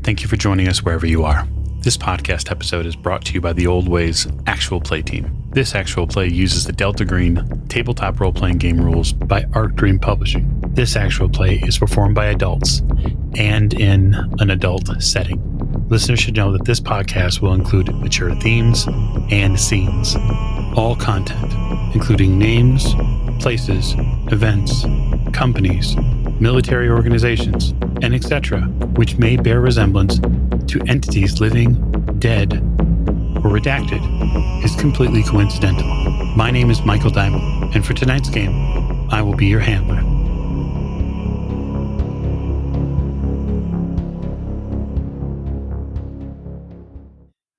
Thank you for joining us wherever you are. This podcast episode is brought to you by the Old Ways Actual Play team. This actual play uses the Delta Green tabletop role-playing game rules by Arc Dream Publishing. This actual play is performed by adults and in an adult setting. Listeners should know that this podcast will include mature themes and scenes. All content, including names, places, events, companies, military organizations, and etc., which may bear resemblance to entities living, dead, or redacted, is completely coincidental. My name is Michael Diamond, and for tonight's game, I will be your handler.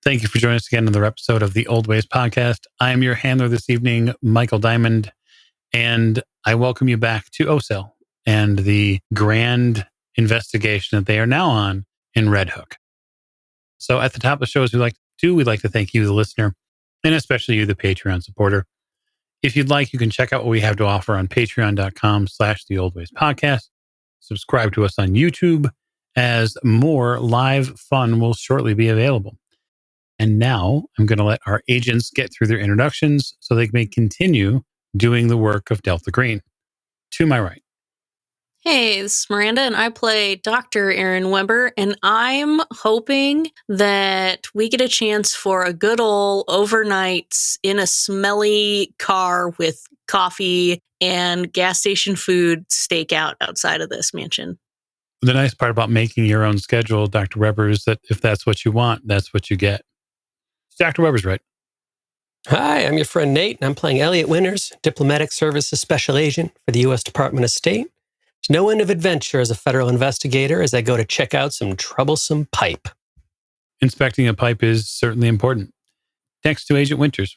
Thank you for joining us again on another episode of the Old Ways Podcast. I am your handler this evening, Michael Diamond, and I welcome you back to OSEL and the grand investigation that they are now on in Red Hook. So at the top of the show, as we like to do, we'd like to thank you, the listener, and especially you, the Patreon supporter. If you'd like, you can check out what we have to offer on patreon.com/the Old Ways Podcast. Subscribe to us on YouTube, as more live fun will shortly be available. And now I'm going to let our agents get through their introductions so they may continue doing the work of Delta Green. To my right. Hey, this is Miranda, and I play Dr. Aaron Weber, and I'm hoping that we get a chance for a good old overnight in a smelly car with coffee and gas station food stakeout outside of this mansion. The nice part about making your own schedule, Dr. Weber, is that if that's what you want, that's what you get. Dr. Weber's right. Hi, I'm your friend Nate, and I'm playing Elliot Winters, Diplomatic Services Special Agent for the U.S. Department of State. There's no end of adventure as a federal investigator as I go to check out some troublesome pipe. Inspecting a pipe is certainly important. Next to Agent Winters.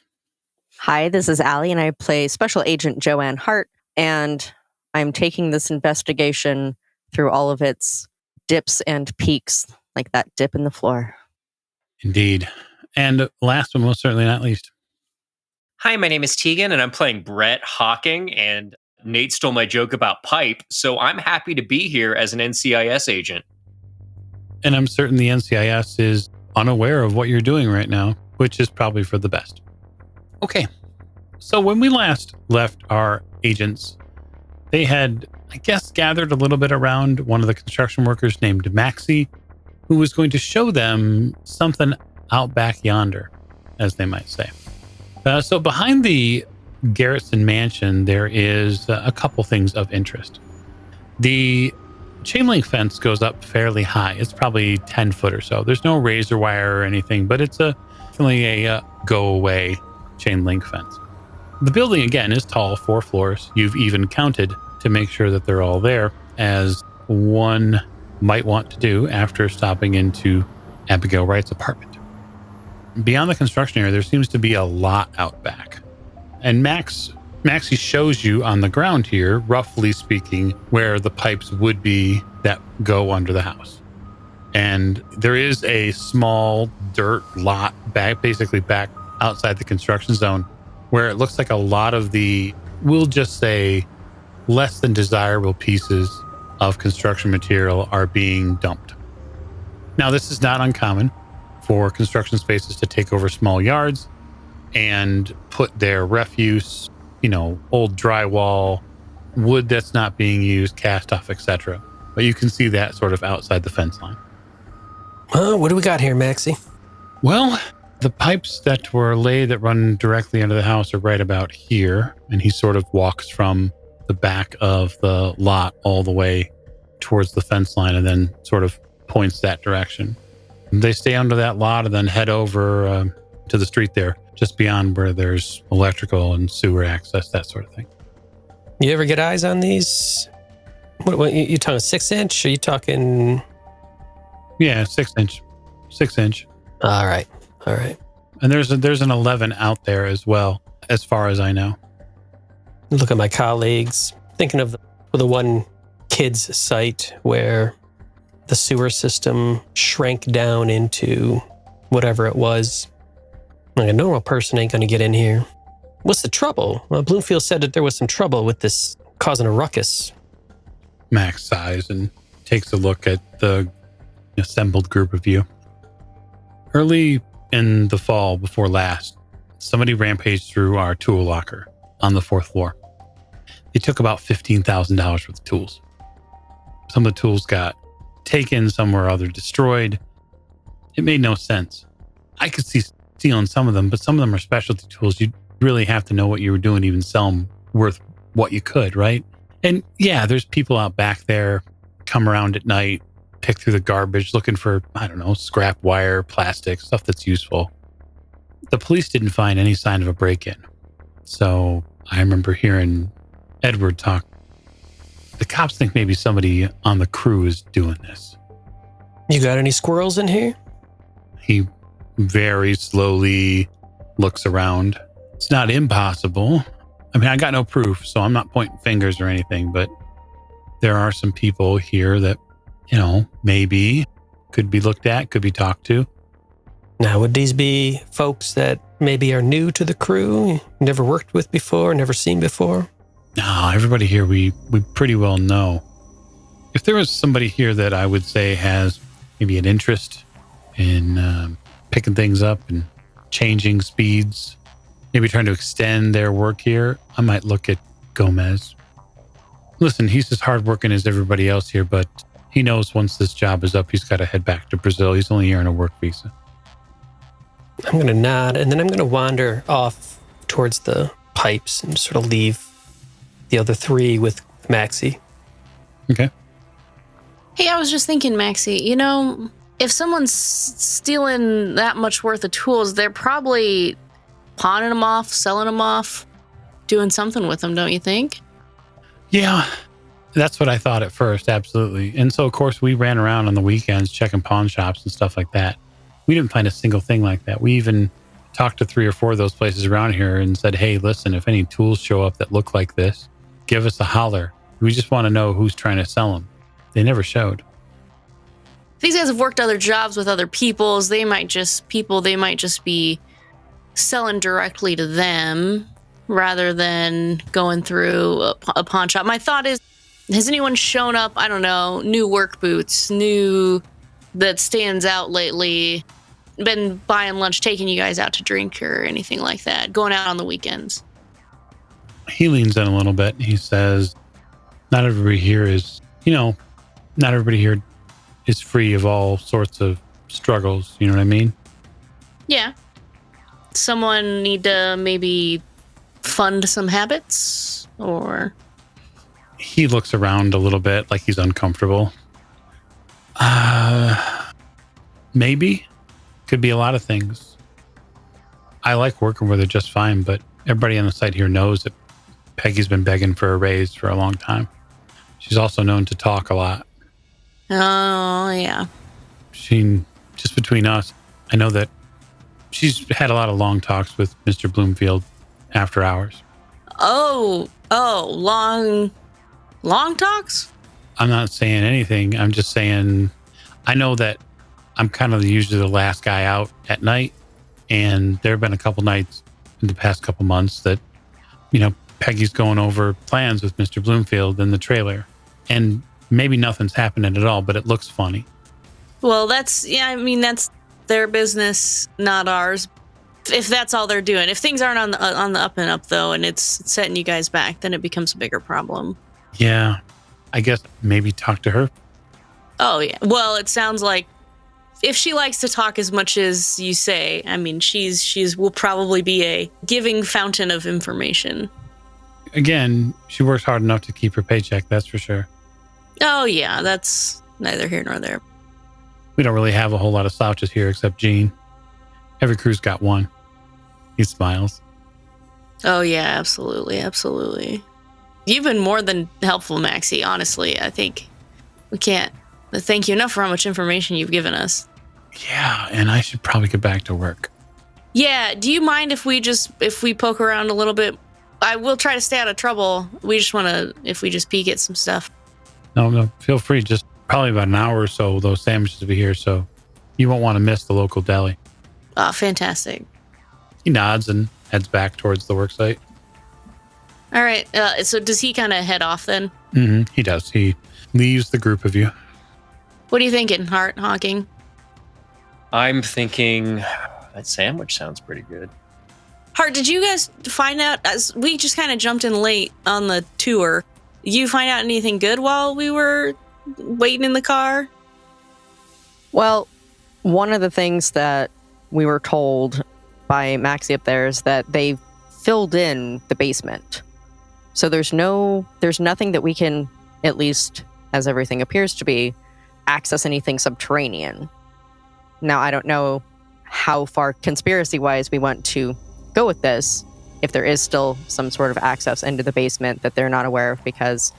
Hi, this is Allie, and I play Special Agent Joanne Hart, and I'm taking this investigation through all of its dips and peaks, like that dip in the floor. Indeed. And last but most certainly not least. Hi, my name is Tegan, and I'm playing Brett Hawking, and Nate stole my joke about pipe, so I'm happy to be here as an NCIS agent. And I'm certain the NCIS is unaware of what you're doing right now, which is probably for the best. Okay, so when we last left our agents, they had, I guess, gathered a little bit around one of the construction workers named Maxie, who was going to show them something out back yonder, as they might say. So behind the Gerritsen Mansion, there is a couple things of interest. The chain link fence goes up fairly high. It's probably 10 foot or so. There's no razor wire or anything, but it's definitely a go-away chain link fence. The building, again, is tall, 4 floors. You've even counted to make sure that they're all there, as one might want to do after stopping into Abigail Wright's apartment. Beyond the construction area, there seems to be a lot out back. And Maxie shows you on the ground here, roughly speaking, where the pipes would be that go under the house. And there is a small dirt lot basically back outside the construction zone, where it looks like a lot of the, we'll just say, less than desirable pieces of construction material are being dumped. Now, this is not uncommon for construction spaces to take over small yards and put their refuse, old drywall, wood that's not being used, cast off, etc. But you can see that sort of outside the fence line. What do we got here, Maxie? Well, the pipes that were laid that run directly under the house are right about here. And he sort of walks from the back of the lot all the way towards the fence line and then sort of points that direction. They stay under that lot and then head over to the street there, just beyond where there's electrical and sewer access, that sort of thing. You ever get eyes on these? What you talking 6 inch? Are you talking? Yeah, 6 inch. 6 inch. All right. And there's an 11 out there as well, as far as I know. Look at my colleagues. Thinking of the one kid's site where the sewer system shrank down into whatever it was. Like a normal person ain't going to get in here. What's the trouble? Well, Bloomfield said that there was some trouble with this causing a ruckus. Max sighs and takes a look at the assembled group of you. Early in the fall before last, somebody rampaged through our tool locker on the 4th floor. They took about $15,000 worth of tools. Some of the tools got taken, some were other destroyed. It made no sense. I could see stealing some of them, but some of them are specialty tools. You really have to know what you were doing to even sell them worth what you could, right? And yeah, there's people out back there, come around at night, pick through the garbage looking for, I don't know, scrap wire, plastic, stuff that's useful. The police didn't find any sign of a break-in. So I remember hearing Edward talk. The cops think maybe somebody on the crew is doing this. You got any squirrels in here? He very slowly looks around. It's not impossible. I mean, I got no proof, so I'm not pointing fingers or anything, but there are some people here that, maybe could be looked at, could be talked to. Now, would these be folks that maybe are new to the crew, never worked with before, never seen before? No, everybody here we pretty well know. If there was somebody here that I would say has maybe an interest in picking things up and changing speeds, maybe trying to extend their work here, I might look at Gomez. Listen, he's as hardworking as everybody else here, but he knows once this job is up, he's got to head back to Brazil. He's only here on a work visa. I'm going to nod, and then I'm going to wander off towards the pipes and sort of leave the other three with Maxie. Okay. Hey, I was just thinking, Maxie, if someone's stealing that much worth of tools, they're probably pawning them off, selling them off, doing something with them, don't you think? Yeah, that's what I thought at first, absolutely. And so, of course, we ran around on the weekends checking pawn shops and stuff like that. We didn't find a single thing like that. We even talked to 3 or 4 of those places around here and said, hey, listen, if any tools show up that look like this, give us a holler. We just want to know who's trying to sell them. They never showed. These guys have worked other jobs with other peoples. They might just be selling directly to them rather than going through a pawn shop. My thought is, has anyone shown up, I don't know, new work boots, new that stands out lately, been buying lunch, taking you guys out to drink or anything like that, going out on the weekends? He leans in a little bit. He says, not everybody here is free of all sorts of struggles. You know what I mean? Yeah. Someone need to maybe fund some habits, or... He looks around a little bit like he's uncomfortable. Maybe. Could be a lot of things. I like working with her just fine, but everybody on the site here knows that Peggy's been begging for a raise for a long time. She's also known to talk a lot. Oh, yeah. Just between us, I know that she's had a lot of long talks with Mr. Bloomfield after hours. Oh, long talks? I'm not saying anything. I'm just saying I know that I'm kind of usually the last guy out at night. And there have been a couple nights in the past couple months that, Peggy's going over plans with Mr. Bloomfield in the trailer. And maybe nothing's happening at all, but it looks funny. Well, that's their business, not ours. If that's all they're doing. If things aren't on the up and up, though, and it's setting you guys back, then it becomes a bigger problem. Yeah, I guess maybe talk to her. Oh, yeah. Well, it sounds like if she likes to talk as much as you say, she's will probably be a giving fountain of information. Again, she works hard enough to keep her paycheck, that's for sure. Oh, yeah, that's neither here nor there. We don't really have a whole lot of slouches here except Gene. Every crew's got one. He smiles. Oh, yeah, absolutely, absolutely. You've been more than helpful, Maxie, honestly. I think we can't thank you enough for how much information you've given us. Yeah, and I should probably get back to work. Yeah, do you mind if we poke around a little bit? I will try to stay out of trouble. We just want to, if we just peek at some stuff. No, feel free. Just probably about an hour or so, those sandwiches will be here, so you won't want to miss the local deli. Oh, fantastic. He nods and heads back towards the work site. All right, so does he kind of head off then? Mm-hmm. He does. He leaves the group of you. What are you thinking, Hart Hawking? I'm thinking that sandwich sounds pretty good. Hart, did you guys find out, as we just kind of jumped in late on the tour, did you find out anything good while we were waiting in the car? Well, one of the things that we were told by Maxie up there is that they filled in the basement. So there's nothing that we can, at least as everything appears to be, access anything subterranean. Now, I don't know how far conspiracy-wise we want to go with this, if there is still some sort of access into the basement that they're not aware of because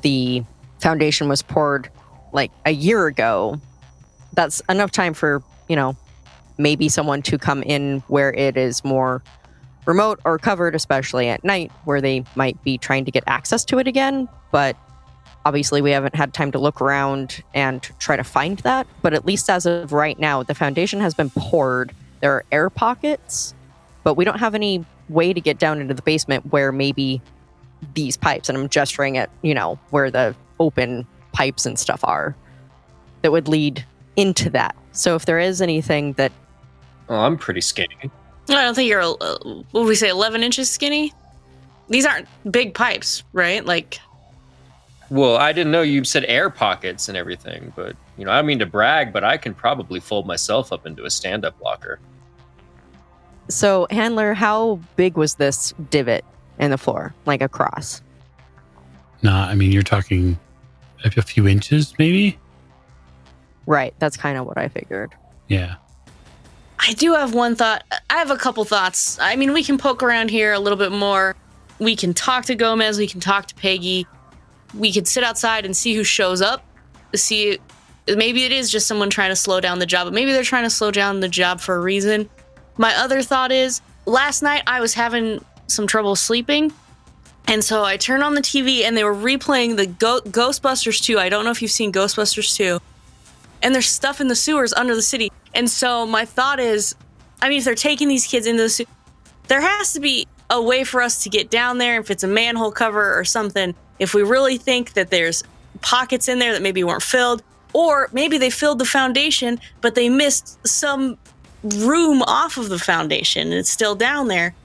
the foundation was poured like a year ago. That's enough time for, maybe someone to come in where it is more remote or covered, especially at night, where they might be trying to get access to it again. But obviously, we haven't had time to look around and try to find that. But at least as of right now, the foundation has been poured. There are air pockets, but we don't have any way to get down into the basement where maybe these pipes, and I'm gesturing at, where the open pipes and stuff are, that would lead into that. So if there is anything that... Oh, I'm pretty skinny. I don't think you're, what would we say, 11 inches skinny? These aren't big pipes, right? Like... Well, I didn't know you said air pockets and everything, but, I don't mean to brag, but I can probably fold myself up into a stand-up locker. So, Handler, how big was this divot in the floor? Like across? Nah, I mean, you're talking a few inches, maybe? Right, that's kind of what I figured. Yeah. I do have one thought. I have a couple thoughts. I mean, we can poke around here a little bit more. We can talk to Gomez. We can talk to Peggy. We could sit outside and see who shows up. See, maybe it is just someone trying to slow down the job, but maybe they're trying to slow down the job for a reason. My other thought is, last night I was having some trouble sleeping, and so I turned on the TV and they were replaying the Ghostbusters 2. I don't know if you've seen Ghostbusters 2. And there's stuff in the sewers under the city. And so my thought is, I mean, if they're taking these kids into the sewer, there has to be a way for us to get down there, if it's a manhole cover or something, if we really think that there's pockets in there that maybe weren't filled, or maybe they filled the foundation, but they missed some room off of the foundation and it's still down there.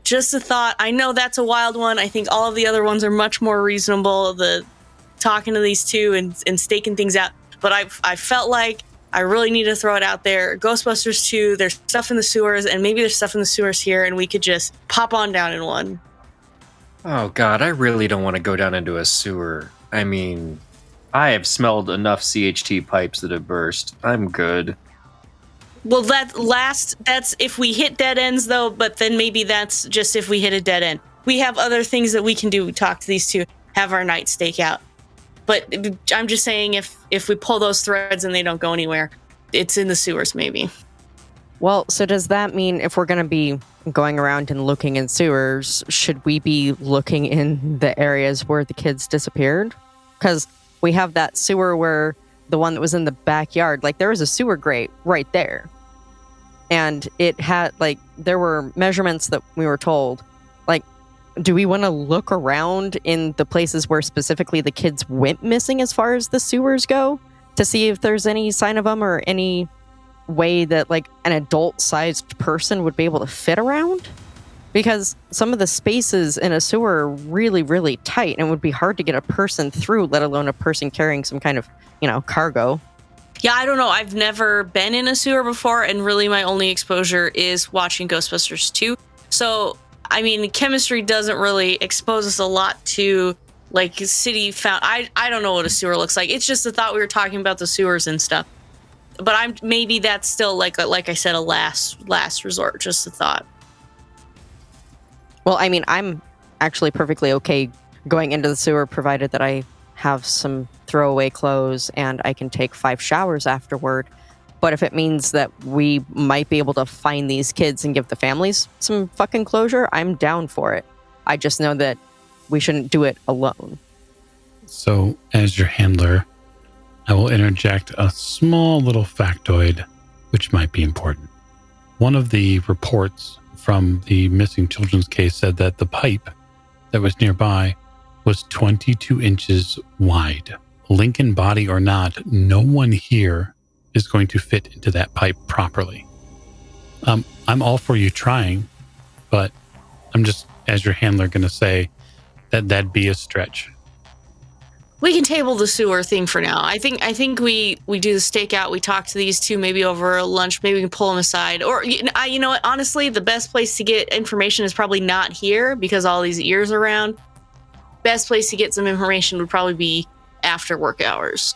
Just a thought. I know that's a wild one. I think all of the other ones are much more reasonable, the talking to these two and staking things out. But I felt like I really need to throw it out there. Ghostbusters 2, there's stuff in the sewers, and maybe there's stuff in the sewers here, and we could just pop on down in one. Oh, God, I really don't want to go down into a sewer. I mean, I have smelled enough CHT pipes that have burst. I'm good. Well, that's if we hit dead ends, though, but then maybe that's just if we hit a dead end. We have other things that we can do. We talk to these two, have our night stakeout. But I'm just saying if we pull those threads and they don't go anywhere, it's in the sewers maybe. Well, so does that mean if we're going to be going around and looking in sewers, should we be looking in the areas where the kids disappeared? Because we have that sewer where the one that was in the backyard, like there was a sewer grate right there. And it had, like, there were measurements that we were told. Like, do we want to look around in the places where specifically the kids went missing as far as the sewers go to see if there's any sign of them or any way that, like, an adult-sized person would be able to fit around? Because some of the spaces in a sewer are really, really tight and it would be hard to get a person through, let alone a person carrying some kind of, cargo. Yeah, I don't know. I've never been in a sewer before, and really my only exposure is watching Ghostbusters 2. So, I mean, chemistry doesn't really expose us a lot to, like, city found. I don't know what a sewer looks like. It's just the thought we were talking about the sewers and stuff. But maybe that's still, like I said, a last resort, just a thought. Well, I mean, I'm actually perfectly okay going into the sewer, provided that I have some throwaway clothes and I can take 5 showers afterward. But if it means that we might be able to find these kids and give the families some fucking closure, I'm down for it. I just know that we shouldn't do it alone. So, as your handler, I will interject a small little factoid, which might be important. One of the reports from the missing children's case said that the pipe that was nearby was 22 inches wide, Lincoln body or not, no one here is going to fit into that pipe properly. I'm all for you trying, but I'm just, as your handler, going to say that that'd be a stretch. We can table the sewer thing for now. I think we do the stakeout. We talk to these two maybe over lunch. Maybe we can pull them aside. Or you know what? Honestly, the best place to get information is probably not here because all these ears are around. Best place to get some information would probably be after work hours.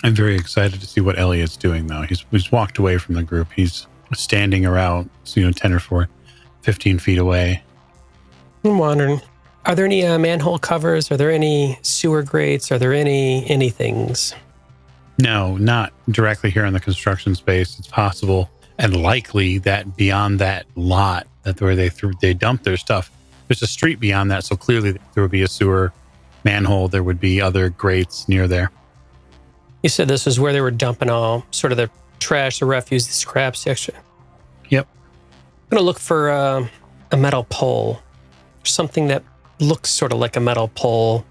I'm very excited to see what Elliot's doing, though. He's walked away from the group. He's standing around, 10 or 15 feet away. I'm wondering, are there any manhole covers? Are there any sewer grates? Are there anythings? No, not directly here in the construction space. It's possible and likely that beyond that lot, that where they dumped their stuff, there's a street beyond that. So clearly there would be a sewer manhole. There would be other grates near there. You said this was where they were dumping all sort of the trash, the refuse, the scraps, the extra. Yep. I'm going to look for a metal pole, something that looks sort of like a metal pole,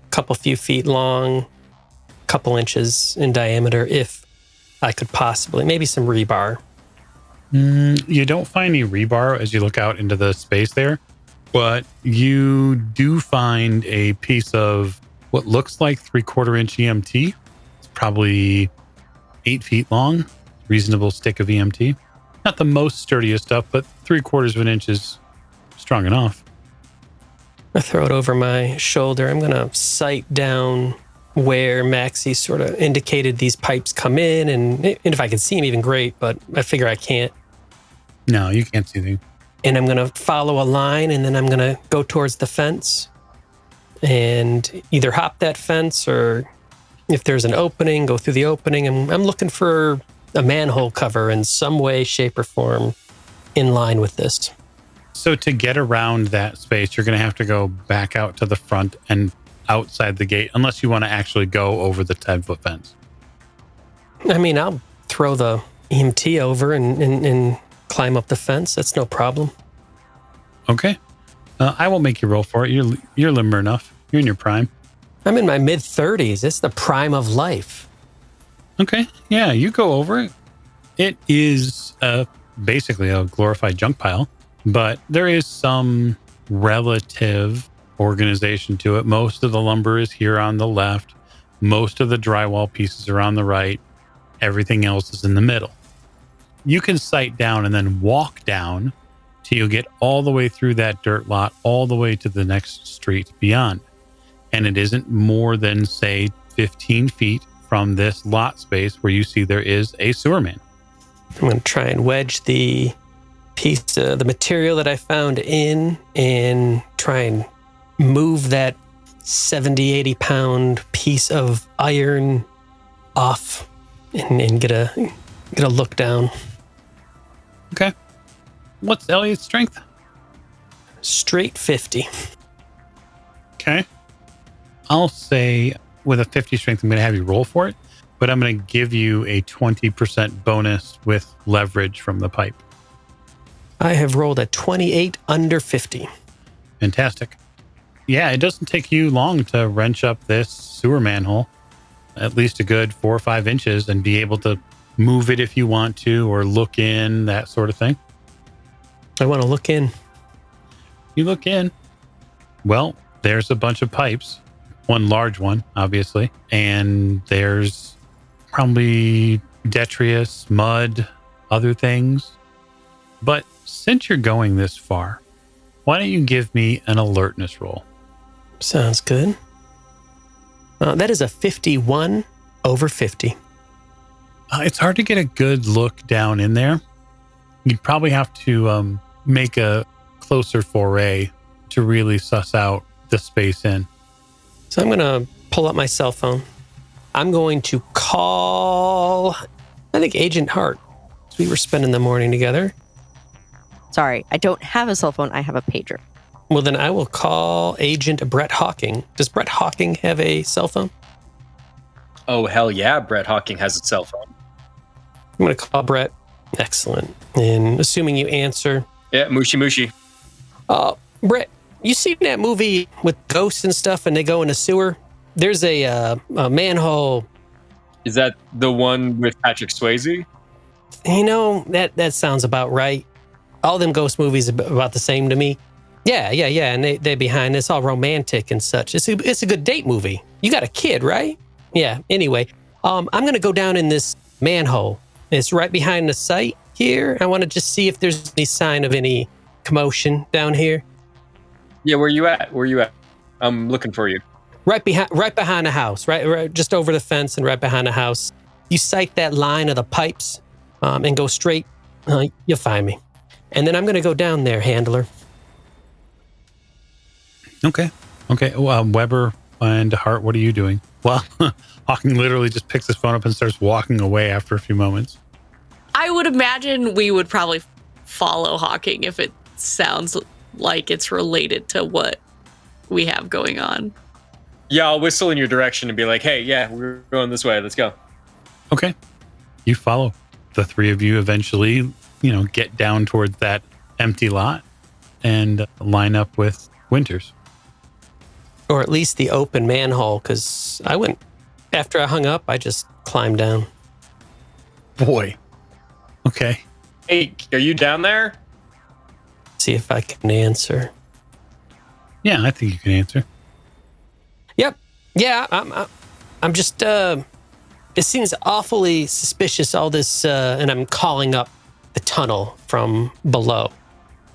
a couple few feet long, a couple inches in diameter, if I could possibly, maybe some rebar. You don't find any rebar as you look out into the space there, but you do find a piece of what looks like 3/4 inch EMT. It's probably 8 feet long, reasonable stick of EMT. Not the most sturdiest stuff, but 3/4 of an inch is strong enough. I throw it over my shoulder. I'm going to sight down where Maxie sort of indicated these pipes come in. And if I can see them, even great, but I figure I can't. No, you can't see them. And I'm going to follow a line, and then I'm going to go towards the fence and either hop that fence, or if there's an opening, go through the opening. I'm looking for a manhole cover in some way, shape, or form in line with this. So to get around that space, you're going to have to go back out to the front and outside the gate, unless you want to actually go over the 10-foot fence. I mean, I'll throw the EMT over and climb up the fence. That's no problem. Okay. I will make you roll for it. You're limber enough. You're in your prime. I'm in my mid-30s. It's the prime of life. Okay. Yeah, you go over it. It is basically a glorified junk pile, but there is some relative organization to it. Most of the lumber is here on the left. Most of the drywall pieces are on the right. Everything else is in the middle. You can sight down and then walk down till you get all the way through that dirt lot, all the way to the next street beyond. And it isn't more than, say, 15 feet from this lot space where you see there is a sewer man. I'm going to try and wedge the piece, the material that I found in, and try and move that 70, 80 pound piece of iron off and get a look down. Okay. What's Elliot's strength? Straight 50. Okay. I'll say with a 50 strength, I'm going to have you roll for it, but I'm going to give you a 20% bonus with leverage from the pipe. I have rolled a 28 under 50. Fantastic. Yeah, it doesn't take you long to wrench up this sewer manhole, at least a good 4 or 5 inches, and be able to move it if you want to, or look in, that sort of thing. I want to look in. You look in. Well, there's a bunch of pipes. One large one, obviously. And there's probably detritus, mud, other things. But since you're going this far, why don't you give me an alertness roll? Sounds good. That is a 51 over 50. It's hard to get a good look down in there. You'd probably have to make a closer foray to really suss out the space in. So I'm going to pull up my cell phone. I'm going to call, I think, Agent Hart. We were spending the morning together. Sorry, I don't have a cell phone. I have a pager. Well, then I will call Agent Brett Hawking. Does Brett Hawking have a cell phone? Oh, hell yeah, Brett Hawking has a cell phone. I'm going to call Brett. Excellent. And assuming you answer. Yeah, mushy mushy. Brett, you seen that movie with ghosts and stuff and they go in a sewer? there's a manhole. Is that the one with Patrick Swayze? You know, that sounds about right. All them ghost movies are about the same to me. Yeah. And they're behind this, all romantic and such. It's a good date movie. You got a kid, right? Yeah. Anyway, I'm gonna go down in this manhole. It's right behind the site here. I want to just see if there's any sign of any commotion down here. Yeah, where you at? I'm looking for you. Right behind the house, right just over the fence and right behind the house. You sight that line of the pipes and go straight. You'll find me. And then I'm going to go down there, handler. Okay. Weber and Hart, what are you doing? Well, Hawking literally just picks his phone up and starts walking away after a few moments. I would imagine we would probably follow Hawking if it sounds like it's related to what we have going on. Yeah, I'll whistle in your direction and be like, hey, yeah, we're going this way. Let's go. Okay. You follow. The three of you eventually, get down towards that empty lot and line up with Winters. Or at least the open manhole, because after I hung up, I just climbed down. Boy. Okay. Hey, are you down there? See if I can answer. Yeah, I think you can answer. Yep. Yeah, I'm just, it seems awfully suspicious, all this, and I'm calling up the tunnel from below.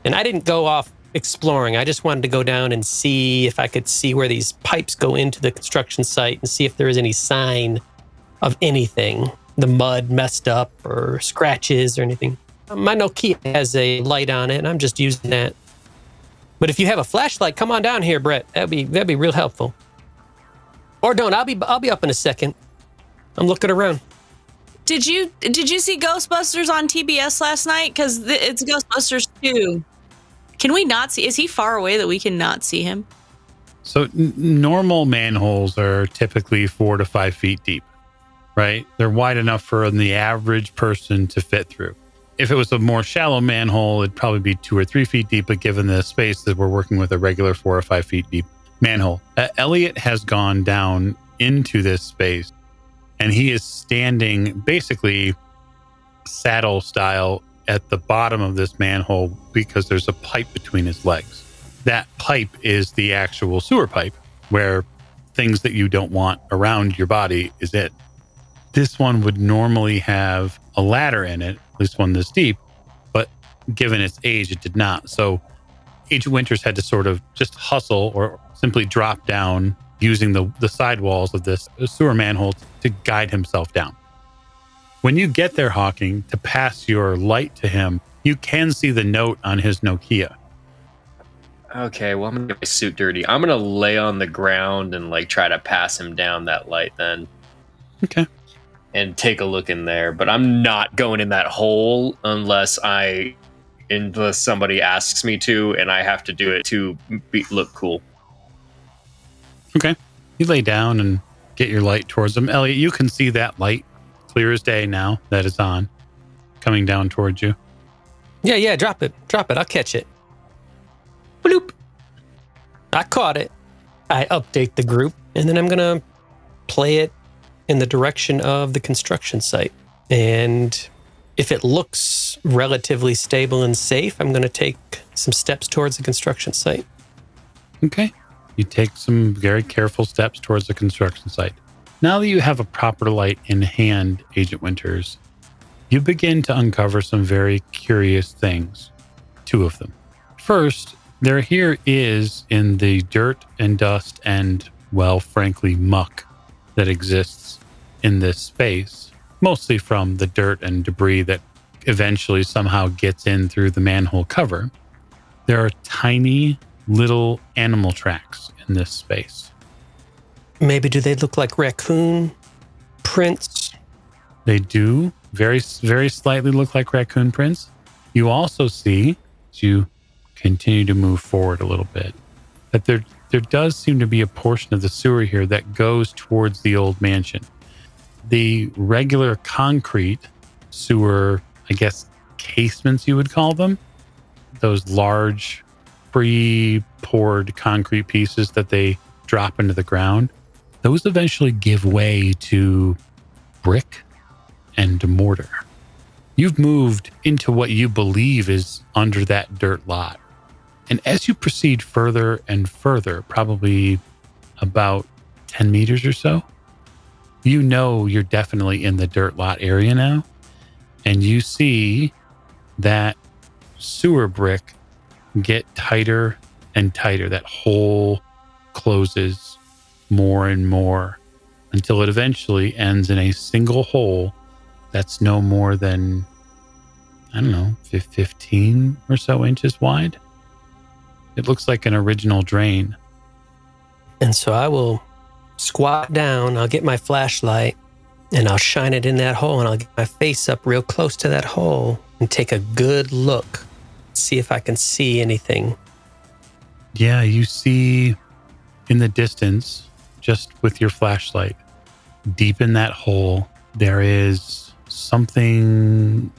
And I didn't go off exploring. I just wanted to go down and see if I could see where these pipes go into the construction site and see if there is any sign of anything. The mud messed up or scratches or anything. My Nokia has a light on it, and I'm just using that. But if you have a flashlight, come on down here, Brett. That'd be real helpful. Or don't. I'll be up in a second. I'm looking around. Did you see Ghostbusters on TBS last night? Because it's Ghostbusters 2. Can we not see? Is he far away that we can not see him? So normal manholes are typically 4 to 5 feet deep, right? They're wide enough for the average person to fit through. If it was a more shallow manhole, it'd probably be 2 or 3 feet deep, but given the space that we're working with, a regular 4 or 5 feet deep manhole. Elliot has gone down into this space, and he is standing basically saddle style at the bottom of this manhole because there's a pipe between his legs. That pipe is the actual sewer pipe where things that you don't want around your body is it. This one would normally have a ladder in it, at least one this deep, but given its age, it did not. So Agent Winters had to sort of just hustle or simply drop down using the side walls of this sewer manhole to guide himself down. When you get there, Hawking, to pass your light to him, you can see the note on his Nokia. Okay, well, I'm going to get my suit dirty. I'm going to lay on the ground and try to pass him down that light then. Okay. And take a look in there. But I'm not going in that hole unless somebody asks me to, and I have to do it to look cool. Okay. You lay down and get your light towards him. Elliot, you can see that light clear as day now that it's on, coming down towards you. Yeah, drop it. I'll catch it. Bloop. I caught it. I update the group, and then I'm going to play it in the direction of the construction site. And if it looks relatively stable and safe, I'm going to take some steps towards the construction site. Okay. You take some very careful steps towards the construction site. Now that you have a proper light in hand, Agent Winters, you begin to uncover some very curious things. 2 of them. First, there here is in the dirt and dust and, well, frankly, muck that exists in this space, mostly from the dirt and debris that eventually somehow gets in through the manhole cover. There are tiny little animal tracks in this space. Maybe do they look like raccoon prints? They do very, very slightly look like raccoon prints. You also see, as you continue to move forward a little bit, that there does seem to be a portion of the sewer here that goes towards the old mansion. The regular concrete sewer, I guess, casements you would call them, those large pre-poured concrete pieces that they drop into the ground, those eventually give way to brick and mortar. You've moved into what you believe is under that dirt lot. And as you proceed further and further, probably about 10 meters or so, you know you're definitely in the dirt lot area now. And you see that sewer brick get tighter and tighter. That hole closes more and more until it eventually ends in a single hole that's no more than, 15 or so inches wide. It looks like an original drain. And so I will squat down, I'll get my flashlight, and I'll shine it in that hole, and I'll get my face up real close to that hole and take a good look, see if I can see anything. Yeah, you see in the distance, just with your flashlight, deep in that hole, there is something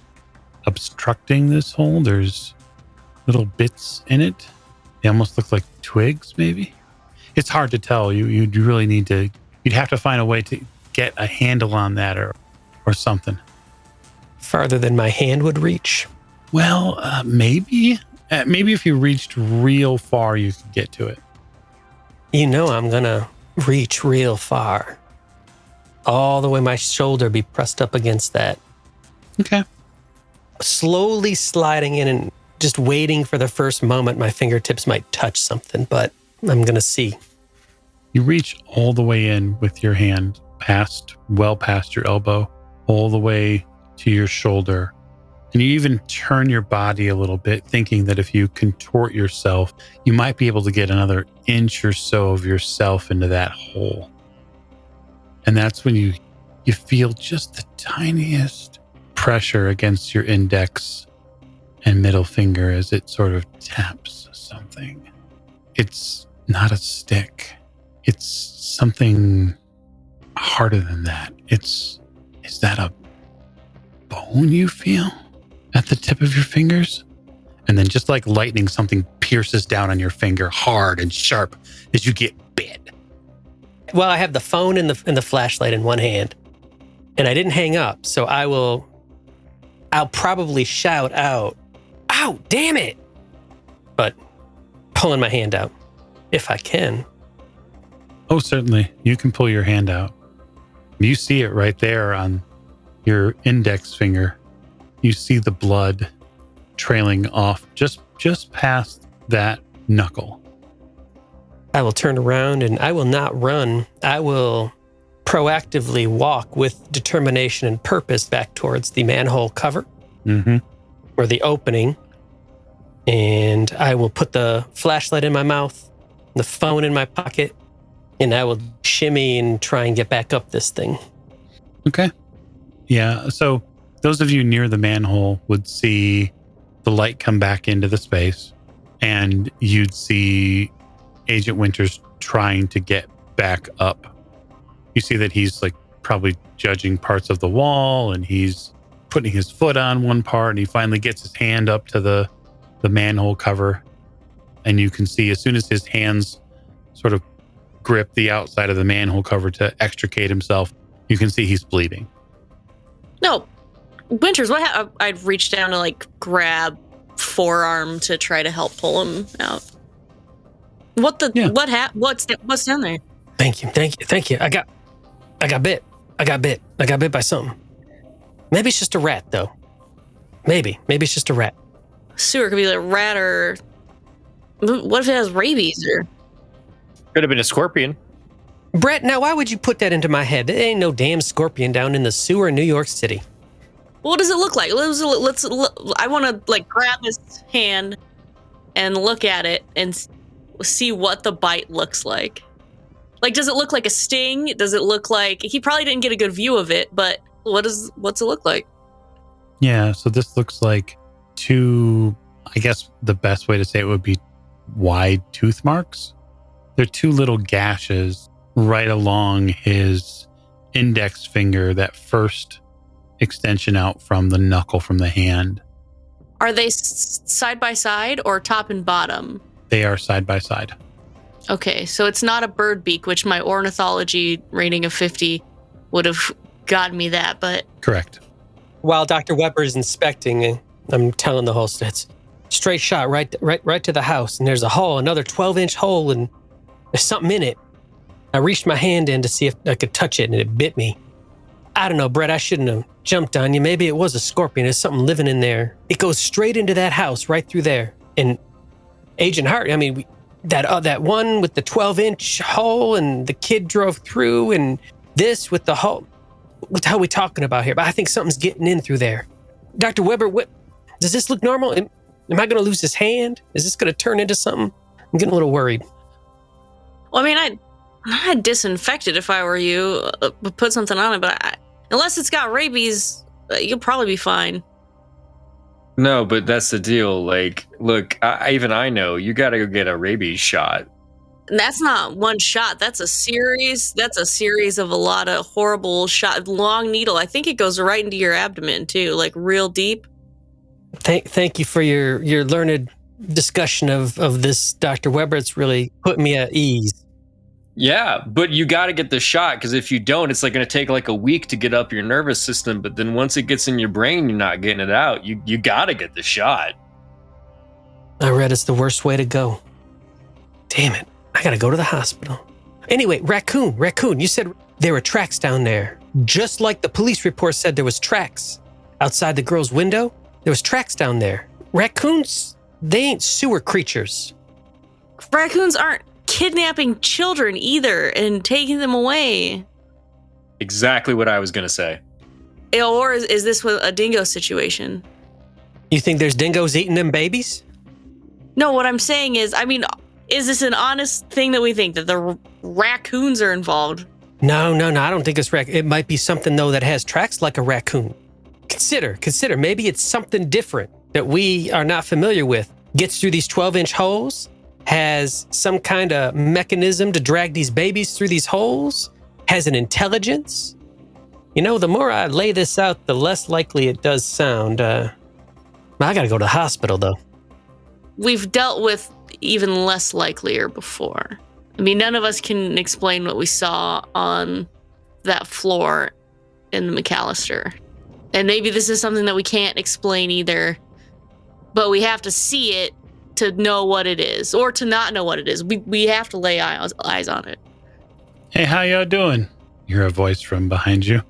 obstructing this hole. There's little bits in it. They almost look like twigs, maybe. It's hard to tell. You'd really need to, you'd have to find a way to get a handle on that or something. Farther than my hand would reach? Well, maybe. Maybe if you reached real far, you could get to it. You know I'm going to reach real far. All the way my shoulder be pressed up against that. Okay. Slowly sliding in and just waiting for the first moment my fingertips might touch something, but I'm going to see. You reach all the way in with your hand, well past your elbow, all the way to your shoulder. And you even turn your body a little bit, thinking that if you contort yourself, you might be able to get another inch or so of yourself into that hole. And that's when you feel just the tiniest pressure against your index and middle finger as it sort of taps something. It's not a stick. It's something harder than that. Is that a bone you feel at the tip of your fingers? And then just like lightning, something pierces down on your finger hard and sharp as you get bit. Well, I have the phone and the flashlight in one hand, and I didn't hang up, so I'll probably shout out, "Ow, damn it!" But pulling my hand out, if I can. Oh, certainly. You can pull your hand out. You see it right there on your index finger. You see the blood trailing off just past that knuckle. I will turn around and I will not run. I will proactively walk with determination and purpose back towards the manhole cover or the opening. And I will put the flashlight in my mouth, the phone in my pocket, and I will shimmy and try and get back up this thing. Okay. Yeah. So those of you near the manhole would see the light come back into the space, and you'd see Agent Winters trying to get back up. You see that he's like probably judging parts of the wall, and he's putting his foot on one part, and he finally gets his hand up to the manhole cover. And you can see as soon as his hands sort of grip the outside of the manhole cover to extricate himself, you can see he's bleeding. No, Winters, I'd reach down to like grab forearm to try to help pull him out. What's down there? Thank you. I got bit by something. Maybe it's just a rat though. Maybe it's just a rat. Sewer could be like a rat, or what if it has rabies? Or Could have been a scorpion. Brett, now why would you put that into my head? There ain't no damn scorpion down in the sewer in New York City. what does it look like? Let's I want to like grab his hand and look at it and see what the bite looks like. Like, does it look like a sting? Does it look like, he probably didn't get a good view of it, but what's it look like? Yeah, so this looks like two, I guess the best way to say it would be wide tooth marks. They're two little gashes right along his index finger, that first extension out from the knuckle from the hand. Are they side by side or top and bottom? They are side by side. Okay, so it's not a bird beak, which my ornithology rating of 50 would have gotten me that, but Correct. While Dr. Weber is inspecting, I'm telling the whole stats. Straight shot right to the house, and there's a hole, another 12-inch hole, and there's something in it. I reached my hand in to see if I could touch it, and it bit me. I don't know, Brett, I shouldn't have jumped on you. Maybe it was a scorpion. There's something living in there. It goes straight into that house, right through there. And Agent Hart, I mean, that one with the 12-inch hole, and the kid drove through, and this with the hole. What the hell are we talking about here? But I think something's getting in through there. Dr. Weber, what does this look normal? Am I going to lose this hand? Is this going to turn into something? I'm getting a little worried. well, I mean, I'd disinfect it if I were you, put something on it, but unless it's got rabies, you'll probably be fine. No, but that's the deal. Like, look, I know you got to go get a rabies shot. And that's not one shot. That's a series. That's a series of a lot of horrible shot. Long needle. I think it goes right into your abdomen too, like real deep. Thank you for your learned discussion of this, Dr. Weber. It's really put me at ease. Yeah, but you got to get the shot, because if you don't, it's like going to take like a week to get up your nervous system. But then once it gets in your brain, you're not getting it out. You got to get the shot. I read it's the worst way to go. Damn it. I got to go to the hospital. Anyway, raccoon, you said there were tracks down there. Just like the police report said there was tracks. Outside the girl's window, there was tracks down there. Raccoons, they ain't sewer creatures. Raccoons aren't kidnapping children either and taking them away. Exactly what I was going to say. Or is this a dingo situation? You think there's dingoes eating them babies? No, what I'm saying is, I mean, is this an honest thing that we think, that the raccoons are involved? No, I don't think it's raccoon. It might be something, though, that has tracks like a raccoon. Consider, maybe it's something different that we are not familiar with. Gets through these 12-inch holes, has some kind of mechanism to drag these babies through these holes, has an intelligence. You know, the more I lay this out, the less likely it does sound. I gotta go to the hospital, though. We've dealt with even less likelier before. I mean, none of us can explain what we saw on that floor in the McAllister. And maybe this is something that we can't explain either, but we have to see it to know what it is, or to not know what it is. We have to lay eyes on it. Hey, how y'all doing? You hear a voice from behind you.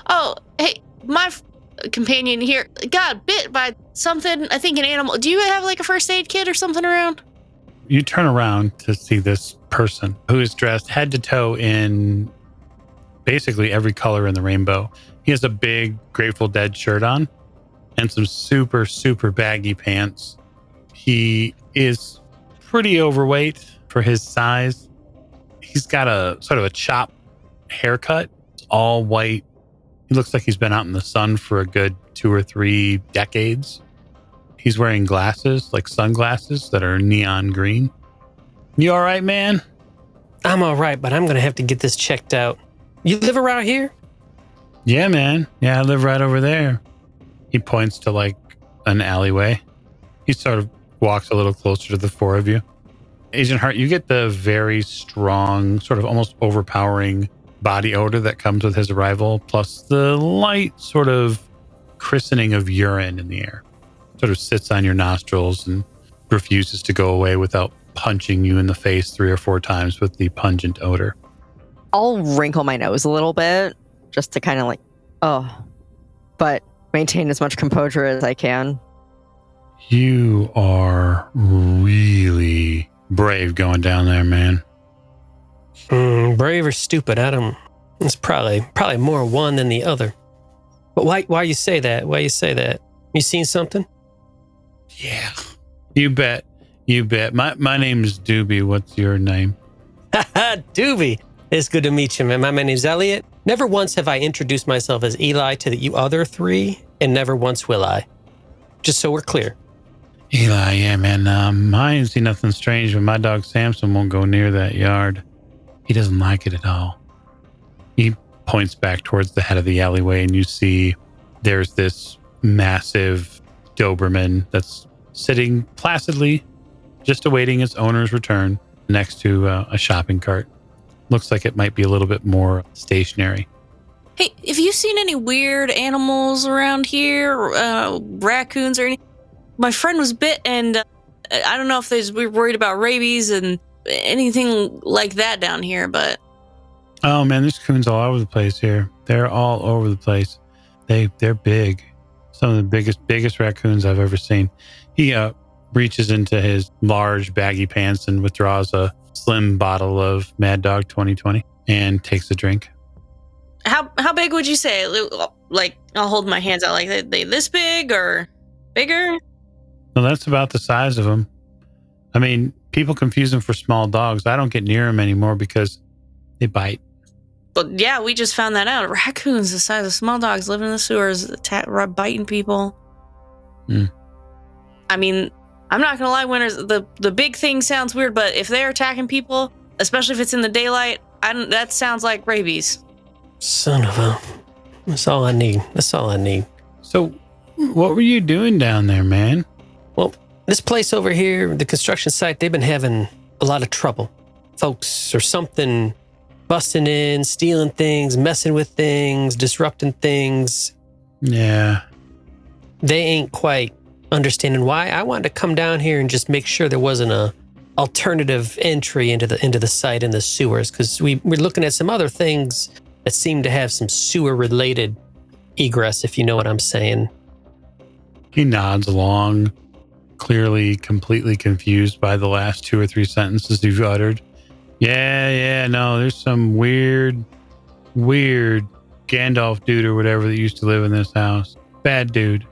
Oh, hey, my companion here got bit by something, I think an animal. Do you have like a first aid kit or something around? You turn around to see this person who is dressed head to toe in basically every color in the rainbow. He has a big Grateful Dead shirt on and some super, super baggy pants. He is pretty overweight for his size. He's got a sort of a chop haircut. It's all white. He looks like he's been out in the sun for a good 2 or 3 decades. He's wearing glasses, like sunglasses that are neon green. You all right, man? I'm all right, but I'm going to have to get this checked out. You live around here? Yeah, man. Yeah, I live right over there. He points to like an alleyway. He sort of walks a little closer to the 4 of you. Agent Hart, you get the very strong, sort of almost overpowering body odor that comes with his arrival, plus the light sort of christening of urine in the air. Sort of sits on your nostrils and refuses to go away without punching you in the face 3 or 4 times with the pungent odor. I'll wrinkle my nose a little bit just to kind of like, but maintain as much composure as I can. You are really brave going down there, man. Brave or stupid, I don't. It's probably more one than the other. But why you say that? Why you say that? You seen something? Yeah. You bet. My name's Doobie. What's your name? Doobie. It's good to meet you, man. My name's Elliot. Never once have I introduced myself as Eli to you other 3, and never once will I. Just so we're clear. Eli, yeah, man. I ain't seen nothing strange, but my dog Samson won't go near that yard. He doesn't like it at all. He points back towards the head of the alleyway, and you see there's this massive Doberman that's sitting placidly, just awaiting its owner's return. next to a shopping cart. Looks like it might be a little bit more stationary. Hey, have you seen any weird animals around here? Raccoons or anything? My friend was bit, and I don't know if we're worried about rabies and anything like that down here, but... Oh, man, there's coons all over the place here. They're all over the place. They're big. Some of the biggest raccoons I've ever seen. He reaches into his large baggy pants and withdraws a slim bottle of Mad Dog 2020 and takes a drink. How big would you say? Like, I'll hold my hands out. Like, they this big or bigger? Well, that's about the size of them. I mean, people confuse them for small dogs. I don't get near them anymore because they bite. But yeah, we just found that out. Raccoons the size of small dogs living in the sewers, biting people. I mean, I'm not gonna lie, Winters, the big thing sounds weird, but if they're attacking people, especially if it's in the daylight, that sounds like rabies. Son of a... That's all I need. So, what were you doing down there, man? Well, this place over here, the construction site, they've been having a lot of trouble. Folks or something busting in, stealing things, messing with things, disrupting things. Yeah. They ain't quite understanding why. I wanted to come down here and just make sure there wasn't a alternative entry into the site in the sewers, because we're looking at some other things that seem to have some sewer-related egress, if you know what I'm saying. He nods along, clearly completely confused by the last 2 or 3 sentences you've uttered. Yeah, no, there's some weird Gandalf dude or whatever that used to live in this house. Bad dude.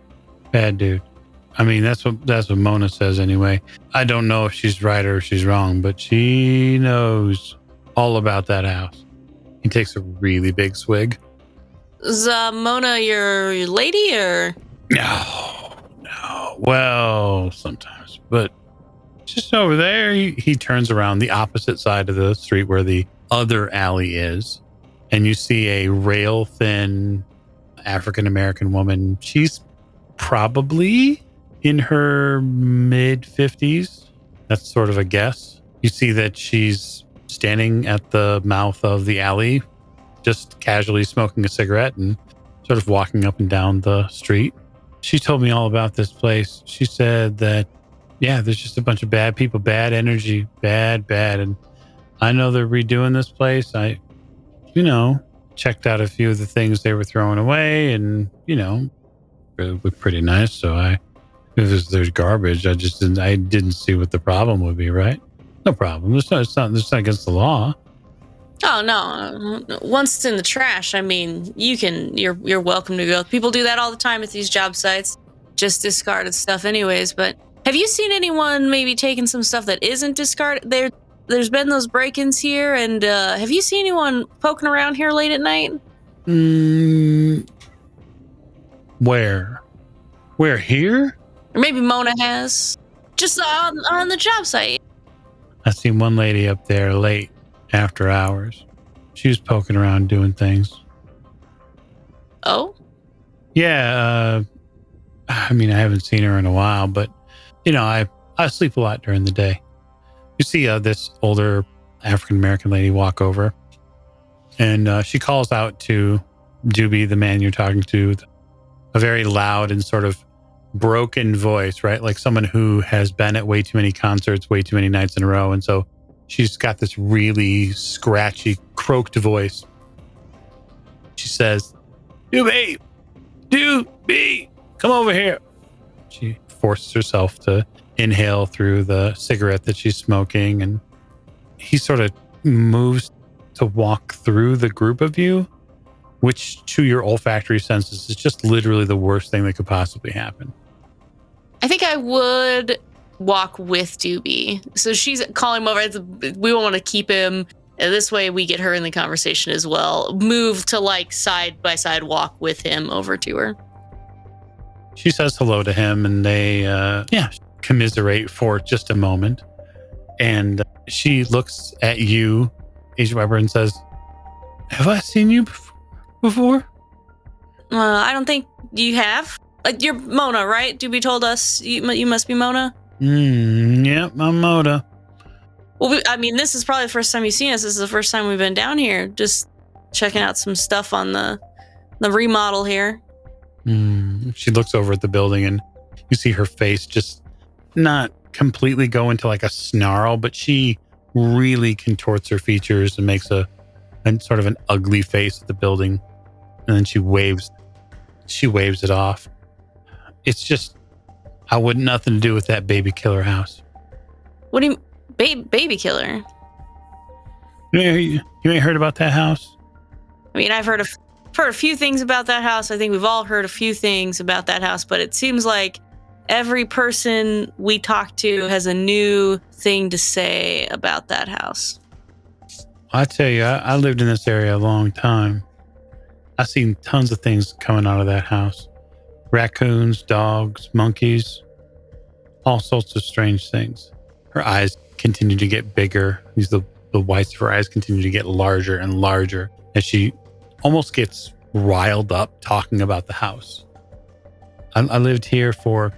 I mean, that's what Mona says anyway. I don't know if she's right or if she's wrong, but she knows all about that house. He takes a really big swig. Is Mona your lady, or? No. Well, sometimes, but just over there. He turns around the opposite side of the street where the other alley is, and you see a rail-thin African-American woman. She's probably in her mid-50s. That's sort of a guess. You see that she's standing at the mouth of the alley, just casually smoking a cigarette and sort of walking up and down the street. She told me all about this place. She said that, yeah, there's just a bunch of bad people, bad energy, bad. And I know they're redoing this place. I, checked out a few of the things they were throwing away, and, it looked pretty nice. So if there's garbage, I didn't see what the problem would be, right? No problem. It's not against the law. Oh no! Once it's in the trash, I mean, you're welcome to go. People do that all the time at these job sites, just discarded stuff, anyways. But have you seen anyone maybe taking some stuff that isn't discarded? There's been those break-ins here, and have you seen anyone poking around here late at night? Where? Where, here? Or maybe Mona has, just on the job site. I seen one lady up there late after hours. She was poking around doing things. Oh? Yeah, I mean, I haven't seen her in a while, but, I sleep a lot during the day. You see this older African-American lady walk over, and she calls out to Doobie, the man you're talking to, a very loud and sort of broken voice, right? Like someone who has been at way too many concerts, way too many nights in a row. And so she's got this really scratchy, croaked voice. She says, Doobie, come over here. She forces herself to inhale through the cigarette that she's smoking, and he sort of moves to walk through the group of you, which to your olfactory senses is just literally the worst thing that could possibly happen. I think I would walk with Doobie. So she's calling him over. We want to keep him. And this way we get her in the conversation as well. Move to like side by side walk with him over to her. She says hello to him, and they, commiserate for just a moment. And she looks at you, Agent Weber, and says, have I seen you before? I don't think you have. You're Mona, right? Doobie told us you must be Mona. Yep, I'm Mona. Well, this is probably the first time you've seen us. This is the first time we've been down here, just checking out some stuff on the remodel here. She looks over at the building and you see her face just not completely go into like a snarl, but she really contorts her features and makes a sort of an ugly face at the building. And then she waves it off. It's just, I want nothing to do with that baby killer house. What do you baby killer? You ain't heard about that house? I've heard a few things about that house. I think we've all heard a few things about that house, but it seems like every person we talk to has a new thing to say about that house. I tell you, I lived in this area a long time. I've seen tons of things coming out of that house. Raccoons, dogs, monkeys, all sorts of strange things. Her eyes continue to get bigger. The whites of her eyes continue to get larger and larger as she almost gets riled up talking about the house. I lived here for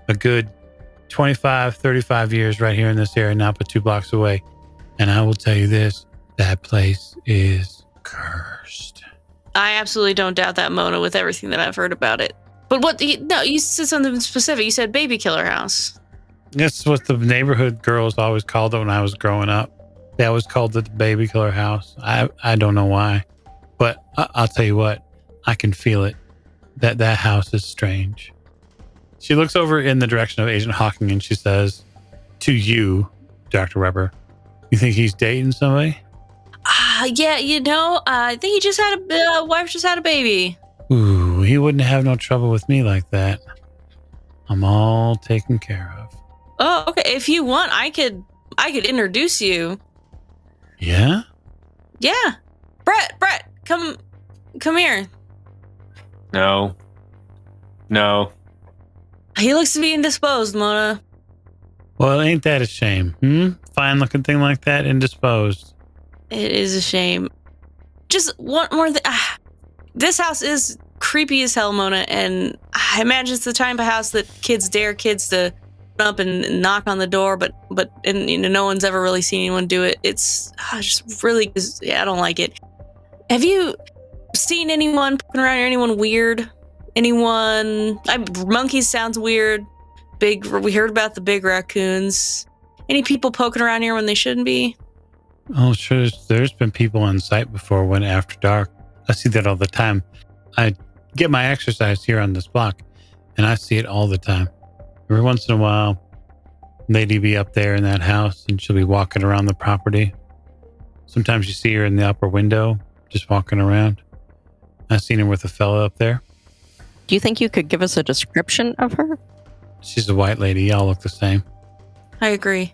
a good 25, 35 years right here in this area, not but 2 blocks away. And I will tell you this, that place is cursed. I absolutely don't doubt that, Mona, with everything that I've heard about it. But you said something specific. You said baby killer house. That's what the neighborhood girls always called it when I was growing up. They always called it the baby killer house. I don't know why. But I'll tell you what, I can feel it. That house is strange. She looks over in the direction of Agent Hawking and she says, to you, Dr. Weber, you think he's dating somebody? Yeah, I think he just had wife just had a baby. Ooh, he wouldn't have no trouble with me like that. I'm all taken care of. Oh, okay. If you want, I could introduce you. Yeah? Yeah. Brett, come here. No. He looks to be indisposed, Mona. Well, ain't that a shame? Fine looking thing like that, indisposed. It is a shame. Just one more thing. This house is creepy as hell, Mona, and I imagine it's the type of house that kids dare kids to run up and knock on the door, but no one's ever really seen anyone do it. It's just really, I don't like it. Have you seen anyone poking around here? Anyone weird? Anyone? Monkeys sounds weird. We heard about the big raccoons. Any people poking around here when they shouldn't be? Oh, sure. There's been people on site before when after dark. I see that all the time. I get my exercise here on this block, and I see it all the time. Every once in a while, lady be up there in that house, and she'll be walking around the property. Sometimes you see her in the upper window, just walking around. I've seen her with a fella up there. Do you think you could give us a description of her? She's a white lady. Y'all look the same. I agree.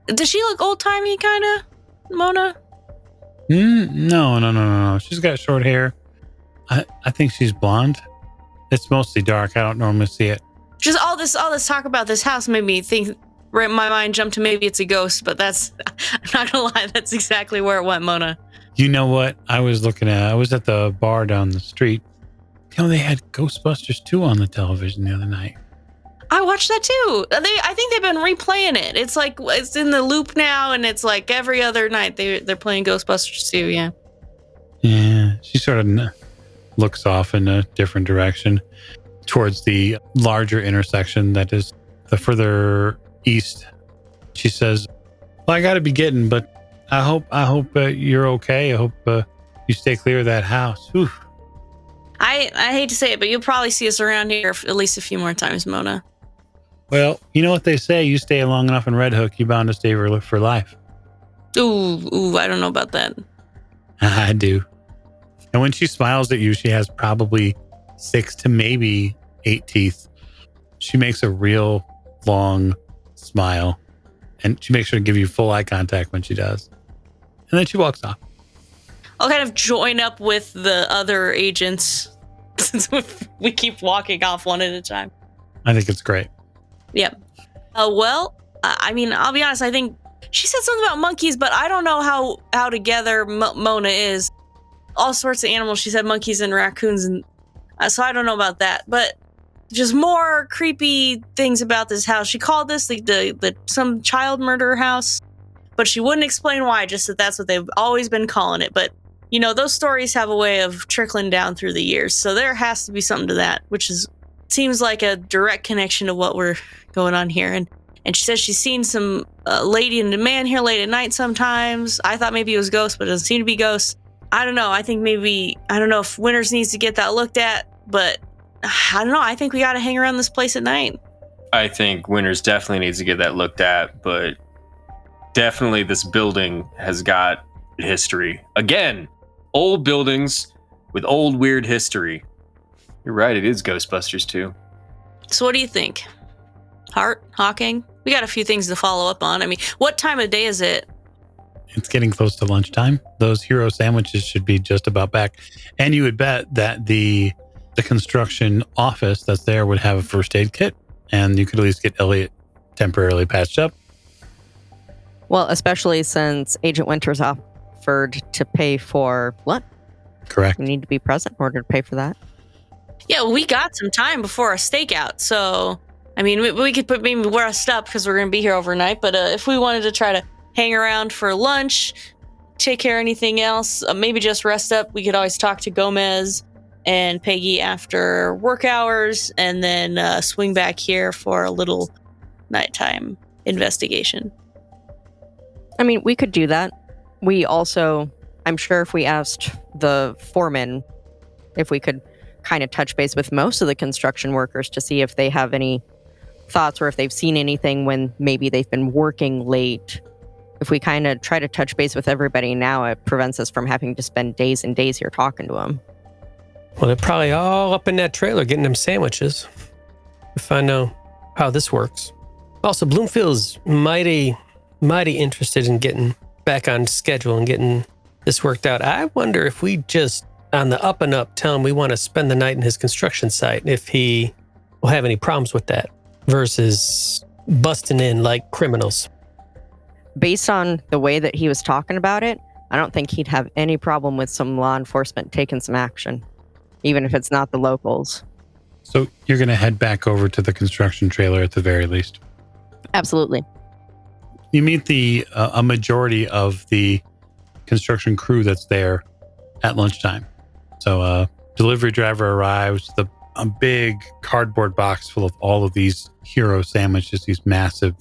Does she look old-timey, kind of, Mona? No. She's got short hair. I think she's blonde. It's mostly dark. I don't normally see it. Just all this talk about this house made me think. Right, my mind jumped to maybe it's a ghost, but I'm not gonna lie, that's exactly where it went, Mona. You know what? I was at the bar down the street. They had Ghostbusters 2 on the television the other night. I watched that too. I think they've been replaying it. It's like it's in the loop now, and it's like every other night they're playing Ghostbusters 2. Yeah. Yeah. She sort of looks off in a different direction towards the larger intersection that is the further east. She says, "Well, I got to be getting, but I hope you're okay. I hope you stay clear of that house." Whew. I hate to say it, but you'll probably see us around here at least a few more times, Mona. Well, you know what they say. You stay long enough in Red Hook, you're bound to stay for life. Ooh, I don't know about that. I do. And when she smiles at you, she has probably 6 to maybe 8 teeth. She makes a real long smile, and she makes sure to give you full eye contact when she does. And then she walks off. I'll kind of join up with the other agents since we keep walking off one at a time. I think it's great. Yep. Well, I'll be honest. I think she said something about monkeys, but I don't know how together Mona is. All sorts of animals. She said monkeys and raccoons, and so I don't know about that. But just more creepy things about this house. She called this the some child murder house, but she wouldn't explain why, just that that's what they've always been calling it. But, those stories have a way of trickling down through the years. So there has to be something to that, which seems like a direct connection to what we're going on here. And she says she's seen some lady and a man here late at night sometimes. I thought maybe it was ghosts, but it doesn't seem to be ghosts. I don't know. I think I don't know if Winters needs to get that looked at, but I don't know. I think we got to hang around this place at night. I think Winters definitely needs to get that looked at, but definitely this building has got history. Again, old buildings with old weird history. You're right, it is Ghostbusters too. So what do you think? Hart, Hawking? We got a few things to follow up on. I mean, what time of day is it? It's getting close to lunchtime. Those hero sandwiches should be just about back. And you would bet that the construction office that's there would have a first aid kit, and you could at least get Elliot temporarily patched up. Well, especially since Agent Winters offered to pay for lunch. Correct. We need to be present in order to pay for that. Yeah, we got some time before our stakeout. So, I mean, we could maybe rest up because we're going to be here overnight. But if we wanted to try to hang around for lunch, take care of anything else, maybe just rest up, we could always talk to Gomez and Peggy after work hours and then swing back here for a little nighttime investigation. I mean, we could do that. We also, I'm sure if we asked the foreman if we could kind of touch base with most of the construction workers to see if they have any thoughts or if they've seen anything when maybe they've been working late. If we kind of try to touch base with everybody now, it prevents us from having to spend days and days here talking to them. Well, they're probably all up in that trailer getting them sandwiches. If I know how this works. Also, Bloomfield's mighty interested in getting back on schedule and getting this worked out. I wonder if we just, on the up and up, tell him we want to spend the night in his construction site, if he will have any problems with that versus busting in like criminals. Based on the way that he was talking about it, I don't think he'd have any problem with some law enforcement taking some action, even if it's not the locals. So you're going to head back over to the construction trailer at the very least. Absolutely. You meet a majority of the construction crew that's there at lunchtime. So a delivery driver arrives with a big cardboard box full of all of these hero sandwiches, these massive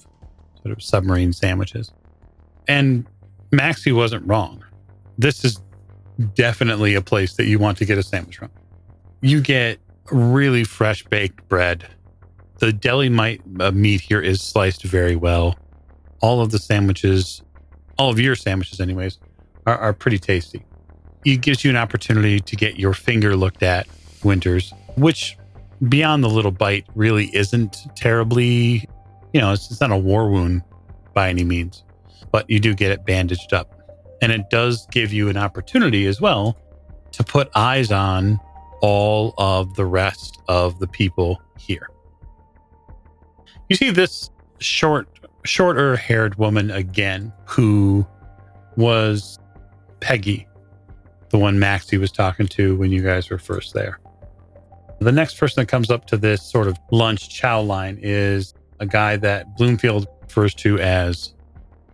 sort of submarine sandwiches. And Maxie wasn't wrong. This is definitely a place that you want to get a sandwich from. You get really fresh baked bread. The deli meat here is sliced very well. All of the sandwiches, all of your sandwiches anyways, are pretty tasty. It gives you an opportunity to get your finger looked at, Winters, which beyond the little bite really isn't terribly, it's not a war wound by any means, but you do get it bandaged up. And it does give you an opportunity as well to put eyes on all of the rest of the people here. You see this shorter haired woman again, who was Peggy, the one Maxie was talking to when you guys were first there. The next person that comes up to this sort of lunch chow line is a guy that Bloomfield refers to as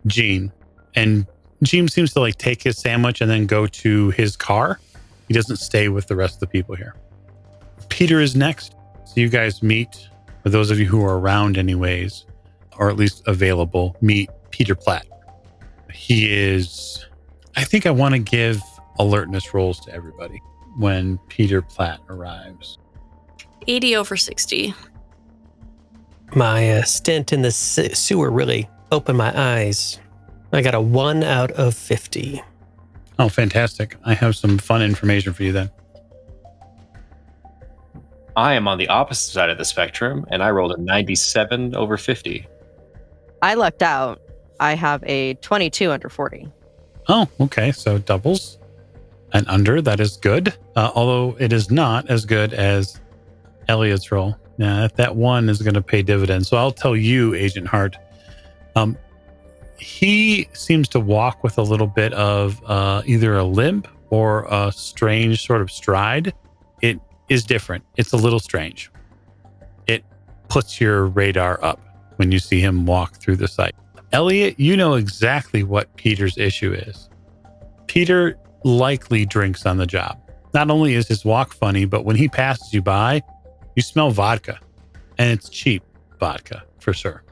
Gene. And Gene seems to take his sandwich and then go to his car. He doesn't stay with the rest of the people here. Peter is next. So you guys meet, for those of you who are around anyways, or at least available, meet Peter Platt. He is, I think I want to give alertness rolls to everybody when Peter Platt arrives. 80 over 60. My stint in the sewer really opened my eyes. I got a 1 out of 50. Oh, fantastic. I have some fun information for you then. I am on the opposite side of the spectrum, and I rolled a 97 over 50. I lucked out. I have a 22 under 40. Oh, okay. So doubles and under. That is good. Although it is not as good as Elliot's roll. Yeah, that one is going to pay dividends. So I'll tell you, Agent Hart, he seems to walk with a little bit of either a limp or a strange sort of stride. It is different. It's a little strange. It puts your radar up when you see him walk through the site. Elliot, you know exactly what Peter's issue is. Peter likely drinks on the job. Not only is his walk funny, but when he passes you by, you smell vodka. And it's cheap vodka, for sure.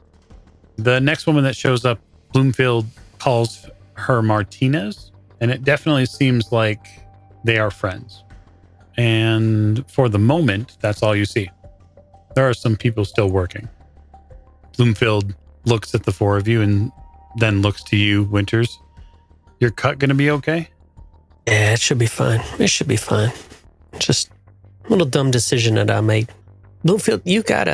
The next woman that shows up, Bloomfield calls her Martinez, and it definitely seems like they are friends. And for the moment, that's all you see. There are some people still working. Bloomfield looks at the four of you and then looks to you, Winters. Your cut going to be okay? Yeah, it should be fine. It should be fine. Just a little dumb decision that I made. Bloomfield, you got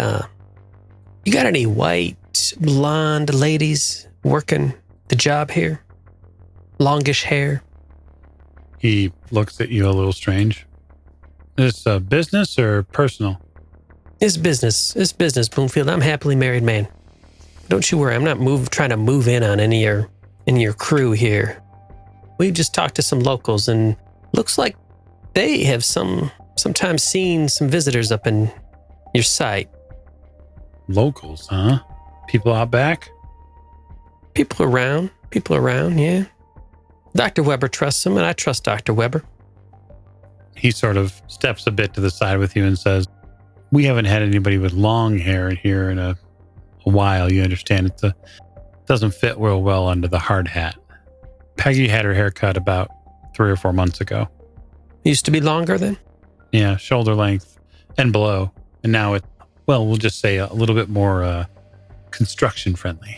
any white, blonde ladies working the job here? Longish hair? He looks at you a little strange. Is this business or personal? It's business. It's business, Bloomfield. I'm a happily married man. Don't you worry. I'm not trying to move in on any of your crew here. We just talked to some locals, and looks like they have sometimes seen some visitors up in your site. Locals, huh? People out back? People around, yeah. Dr. Weber trusts them, and I trust Dr. Weber. He sort of steps a bit to the side with you and says, we haven't had anybody with long hair in here in a while. You understand, it doesn't fit real well under the hard hat. Peggy had her hair cut about 3 or 4 months ago. Used to be longer then? Yeah, shoulder length and below. And now we'll just say a little bit more construction friendly.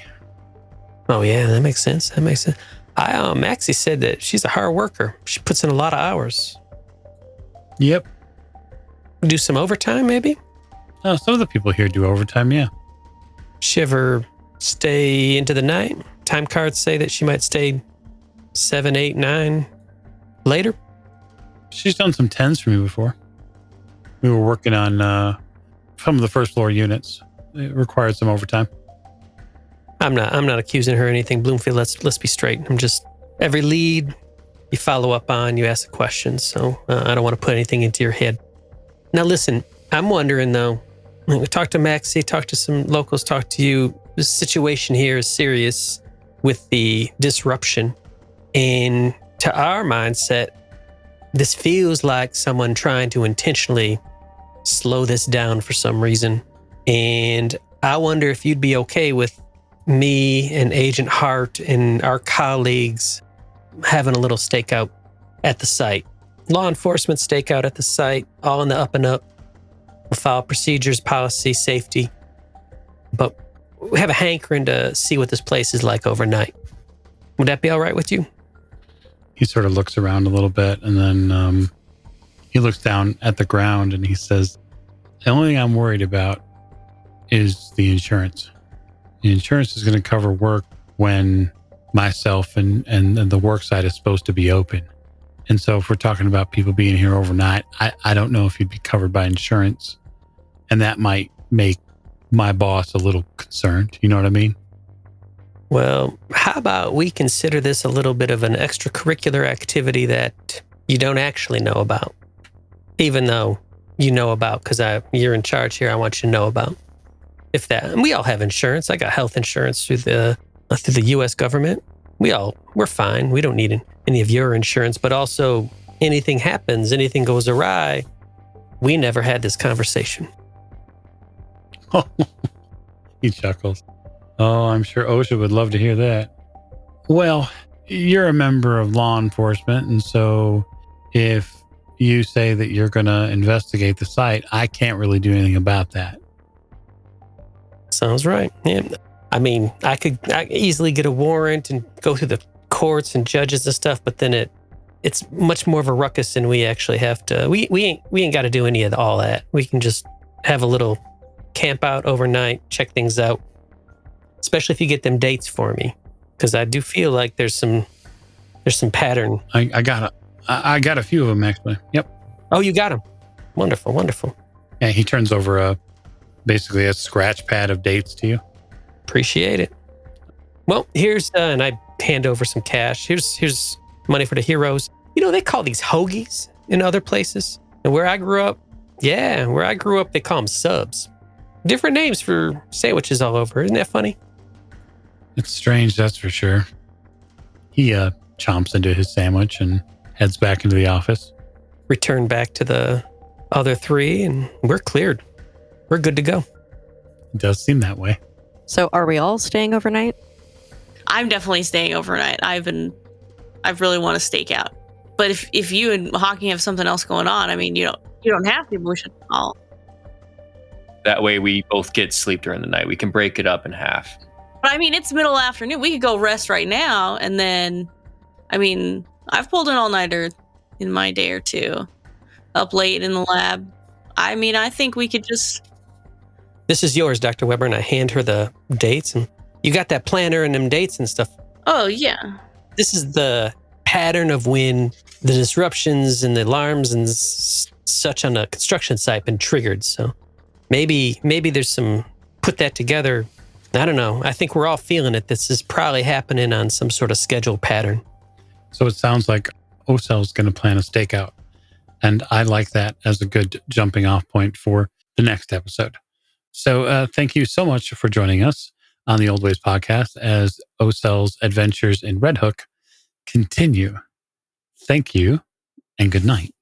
Oh yeah, that makes sense. Maxie said that she's a hard worker. She puts in a lot of hours. Yep. Do some overtime, maybe? Oh, some of the people here do overtime, yeah. She ever stay into the night? Time cards say that she might stay 7, 8, 9 later. She's done some 10s for me before. We were working on some of the first floor units. It required some overtime. I'm not accusing her of anything, Bloomfield. Let's be straight. I'm just, every lead you follow up on, you ask a question. So I don't want to put anything into your head. Now listen, I'm wondering though, we talked to Maxie, talked to some locals, talked to you. This situation here is serious with the disruption. And to our mindset, this feels like someone trying to intentionally slow this down for some reason. And I wonder if you'd be okay with me and Agent Hart and our colleagues having a little stakeout at the site. Law enforcement stakeout at the site, all in the up and up. We'll follow procedures, policy, safety. But we have a hankering to see what this place is like overnight. Would that be all right with you? He sort of looks around a little bit, and then he looks down at the ground and he says, the only thing I'm worried about is the insurance. The insurance is going to cover work when myself and the work site is supposed to be open. And so if we're talking about people being here overnight, I don't know if you'd be covered by insurance. And that might make my boss a little concerned. You know what I mean? Well, how about we consider this a little bit of an extracurricular activity that you don't actually know about? Even though you know about, because you're in charge here, I want you to know about. If that, and we all have insurance. I got health insurance through the U.S. government. We're fine. We don't need any of your insurance, but also anything happens, anything goes awry. We never had this conversation. He chuckles. Oh, I'm sure OSHA would love to hear that. Well, you're a member of law enforcement, and so if you say that you're going to investigate the site, I can't really do anything about that. Sounds right. Yeah. I mean, I could easily get a warrant and go through the courts and judges and stuff, but then it's much more of a ruckus than we actually have to. We ain't got to do any of all that. We can just have a little camp out overnight, check things out. Especially if you get them dates for me, because I do feel like there's some pattern. I got a few of them actually. Yep. Oh, you got them. Wonderful, wonderful. Yeah, he turns over basically a scratch pad of dates to you. Appreciate it. Well, here's and I hand over some cash. Here's money for the heroes. You know, they call these hoagies in other places, and where I grew up, they call them subs. Different names for sandwiches all over. Isn't that funny? It's strange, that's for sure. He chomps into his sandwich and heads back into the office. Return back to the other three, and we're cleared. We're good to go. It does seem that way. So are we all staying overnight? I'm definitely staying overnight. I really want to stake out. But if you and Hawking have something else going on, I mean, you don't have to. We should all. That way we both get sleep during the night. We can break it up in half. But I mean, it's middle afternoon. We could go rest right now, and then, I mean, I've pulled an all-nighter in my day or two, up late in the lab. I mean, I think we could just. This is yours, Dr. Weber, and I hand her the dates, and you got that planner and them dates and stuff. Oh yeah. This is the pattern of when the disruptions and the alarms and such on a construction site been triggered. So maybe there's some, put that together. I don't know. I think we're all feeling it. This is probably happening on some sort of scheduled pattern. So it sounds like Ocel's going to plan a stakeout. And I like that as a good jumping off point for the next episode. So thank you so much for joining us on the Old Ways podcast as Ocel's adventures in Red Hook continue. Thank you and good night.